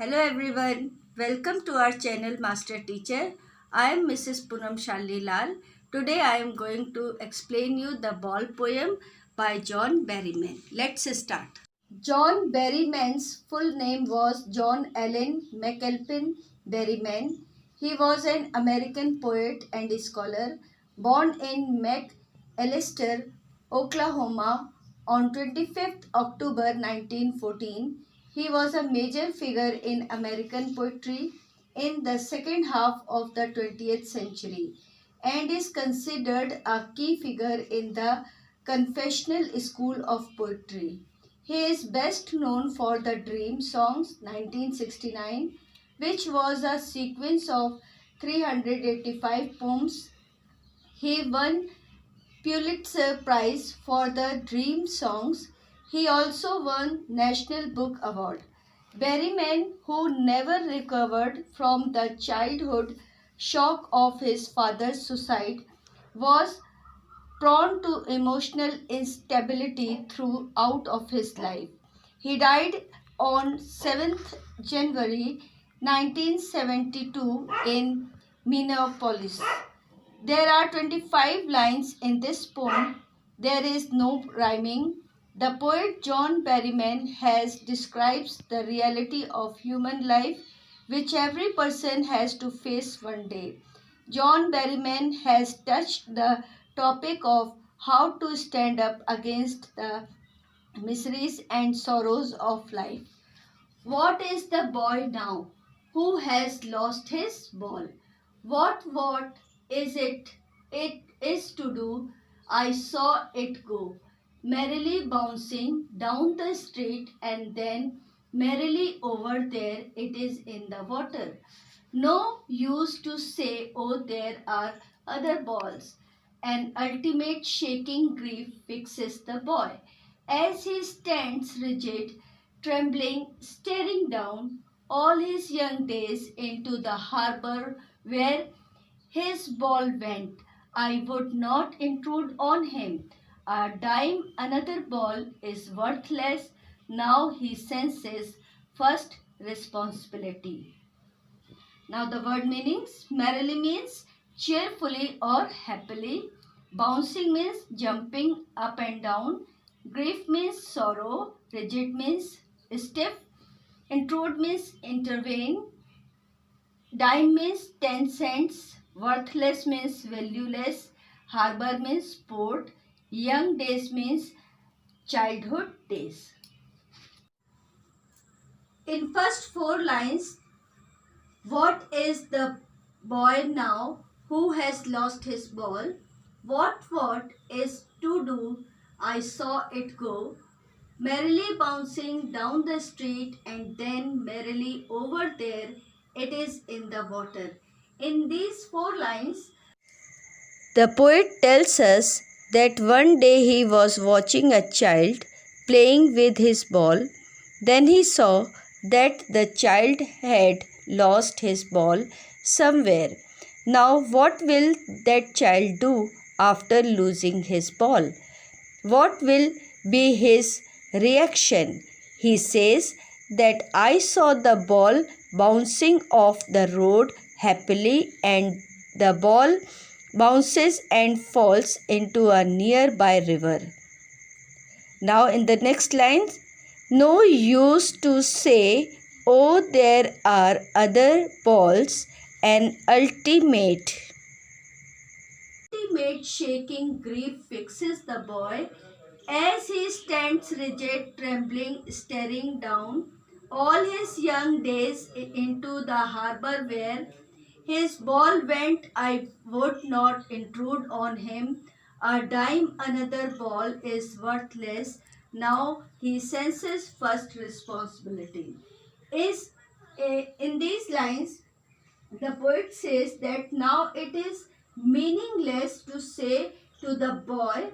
Hello everyone, welcome to our channel Master Teacher. I am Mrs. Poonam Shalli Lal. Today I am going to explain you the ball poem by John Berryman. Let's start. John Berryman's full name was John Allen McAlpin Berryman. He was an American poet and scholar born in McAllister, Oklahoma on 25th October 1914. He was a major figure in American poetry in the second half of the 20th century and is considered a key figure in the confessional school of poetry. He is best known for the Dream Songs 1969, which was a sequence of 385 poems. He won Pulitzer Prize for the Dream Songs. He also won National Book Award. Berryman, who never recovered from the childhood shock of his father's suicide, was prone to emotional instability throughout of his life. He died on 7th January 1972 in Minneapolis. There are 25 lines in this poem. There is no rhyming. The poet John Berryman has describes the reality of human life which every person has to face one day. John Berryman has touched the topic of how to stand up against the miseries and sorrows of life. What is the boy now who has lost his ball? What is it? It is to do. I saw it go, merrily bouncing down the street and then merrily over there it is in the water. No use to say, oh, there are other balls. An ultimate shaking grief fixes the boy. As he stands rigid, trembling, staring down all his young days into the harbor where his ball went, I would not intrude on him. A dime another ball is worthless. Now he senses first responsibility. Now the word meanings. Merrily means cheerfully or happily. Bouncing means jumping up and down. Grief means sorrow. Rigid means stiff. Intrude means intervene. Dime means 10 cents. Worthless means valueless. Harbor means port. Young days means childhood days. In first four lines, what is the boy now who has lost his ball? What is to do? I saw it go, merrily bouncing down the street and then merrily over there it is in the water. In these four lines, the poet tells us that one day he was watching a child playing with his ball. Then he saw that the child had lost his ball somewhere. Now, what will that child do after losing his ball? What will be his reaction? He says that I saw the ball bouncing off the road happily, and the ball bounces and falls into a nearby river. Now, in the next lines, no use to say, oh, there are other balls, an ultimate shaking grief fixes the boy as he stands rigid, trembling, staring down all his young days into the harbor where his ball went. I would not intrude on him. A dime another ball is worthless. Now he senses first responsibility. Is in these lines, the poet says that now it is meaningless to say to the boy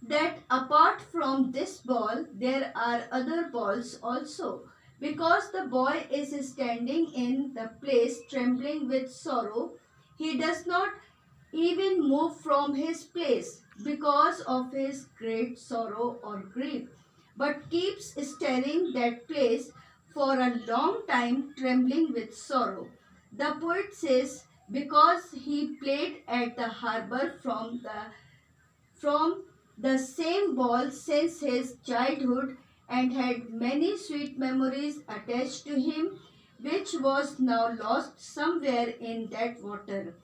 that apart from this ball there are other balls also, because the boy is standing in the place trembling with sorrow. He does not even move from his place because of his great sorrow or grief, but keeps staring that place for a long time trembling with sorrow. The poet says, because he played at the harbor from the same ball since his childhood and had many sweet memories attached to him, which was now lost somewhere in that water.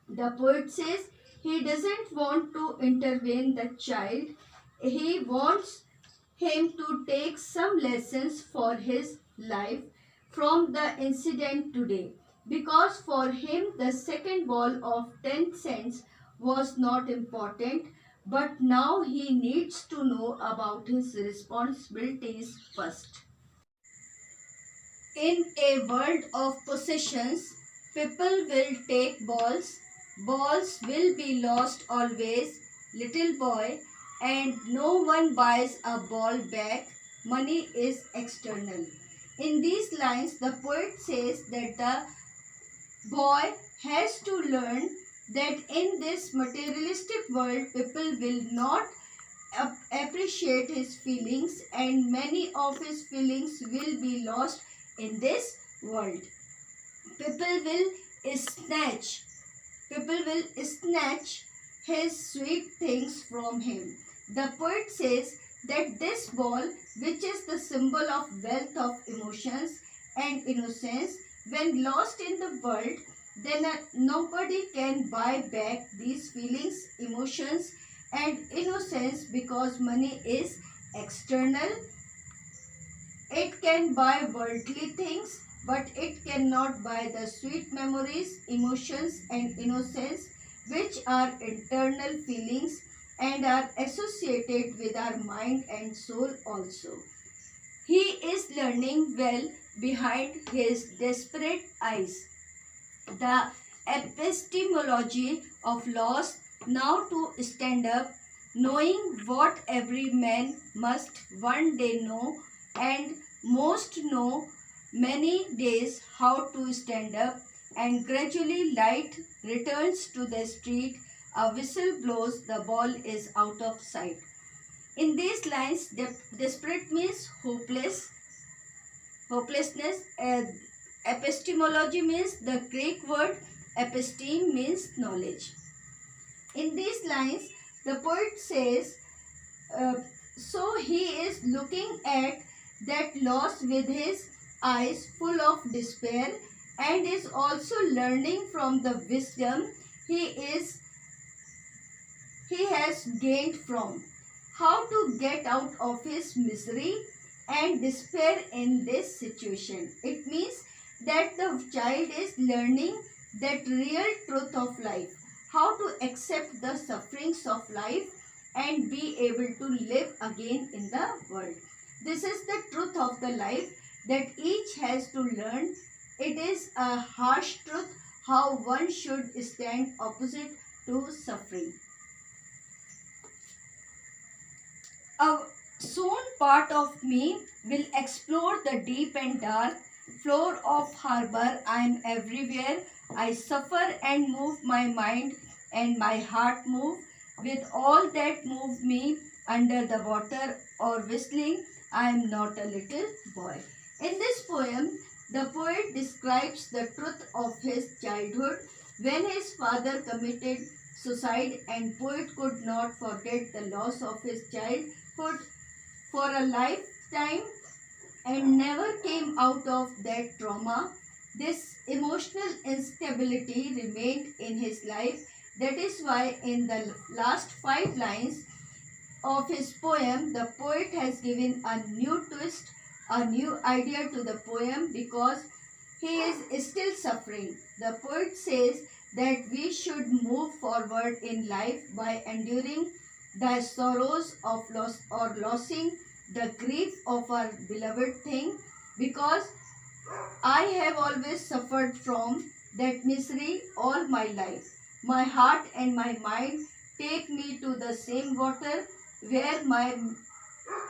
The poet says he doesn't want to intervene the child. He wants him to take some lessons for his life from the incident today, because for him the second ball of 10 cents was not important, but now he needs to know about his responsibilities first. In a world of possessions, people will take balls. Balls will be lost always, little boy, and no one buys a ball back. Money is external. In these lines, the poet says that the boy has to learn that in this materialistic world, people will not appreciate his feelings, and many of his feelings will be lost in this world. People will snatch, people will snatch his sweet things from him. The poet says that this ball, which is the symbol of wealth of emotions and innocence, when lost in the world, then nobody can buy back these feelings, emotions, and innocence, because money is external. It can buy worldly things, but it cannot buy the sweet memories, emotions, and innocence, which are internal feelings and are associated with our mind and soul also. He is learning well behind his desperate eyes. The epistemology of loss now to stand up, knowing what every man must one day know, and most know many days how to stand up, and gradually light returns to the street, a whistle blows, the ball is out of sight. In these lines, desperate means hopelessness. Epistemology means the Greek word episteme means knowledge. In these lines, the poet says, so he is looking at that loss with his eyes full of despair, and is also learning from the wisdom he has gained from how to get out of his misery and despair in this situation. It means that the child is learning that real truth of life, how to accept the sufferings of life and be able to live again in the world. This is the truth of the life that each has to learn. It is a harsh truth how one should stand opposite to suffering. A soon part of me will explore the deep and dark floor of harbor. I am everywhere. I suffer and move my mind, and my heart move with all that move me under the water or whistling. I am not a little boy. In this poem, the poet describes the truth of his childhood when his father committed suicide, and poet could not forget the loss of his childhood for a lifetime and never came out of that trauma. This emotional instability remained in his life. That is why in the last 5 lines of his poem, the poet has given a new twist, a new idea to the poem, because he is still suffering. The poet says that we should move forward in life by enduring the sorrows of loss or losing the grief of our beloved thing, because I have always suffered from that misery all my life. My heart and my mind take me to the same water where my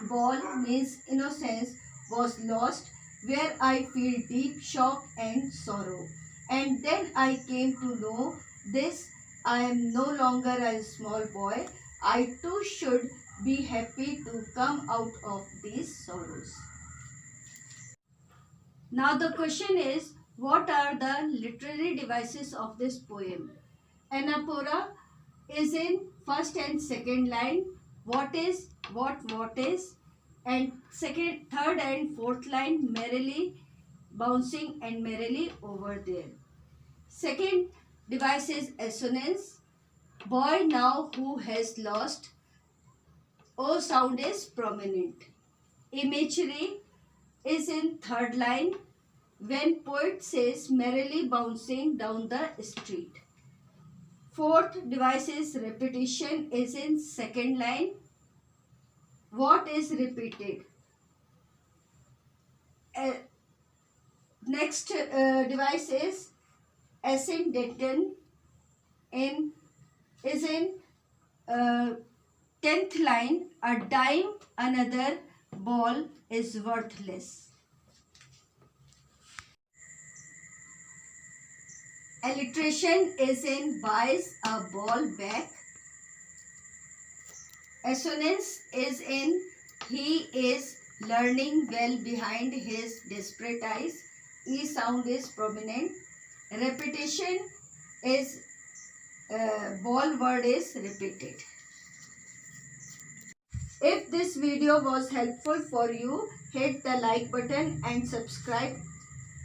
ball means innocence was lost, where I feel deep shock and sorrow. And then I came to know this: I am no longer a small boy. I too should be happy to come out of these sorrows. Now the question is, what are the literary devices of this poem? Anaphora is in first and second line. What is, what is, and second, third and fourth line, merrily bouncing and merrily over there. Second device is assonance. Boy now who has lost, O sound is prominent. Imagery is in third line. When poet says merrily bouncing down the street. Fourth device is repetition is in second line. What is repeated? Next device is ascendanton in is in 10th line. A dime another ball is worthless. Alliteration is in buys a ball back. Assonance is in he is learning well behind his desperate eyes. E sound is prominent. Repetition is ball word is repeated. If this video was helpful for you, hit the like button and subscribe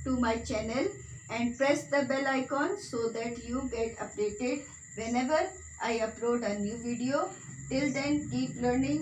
to my channel and press the bell icon so that you get updated whenever I upload a new video. Till then, keep learning.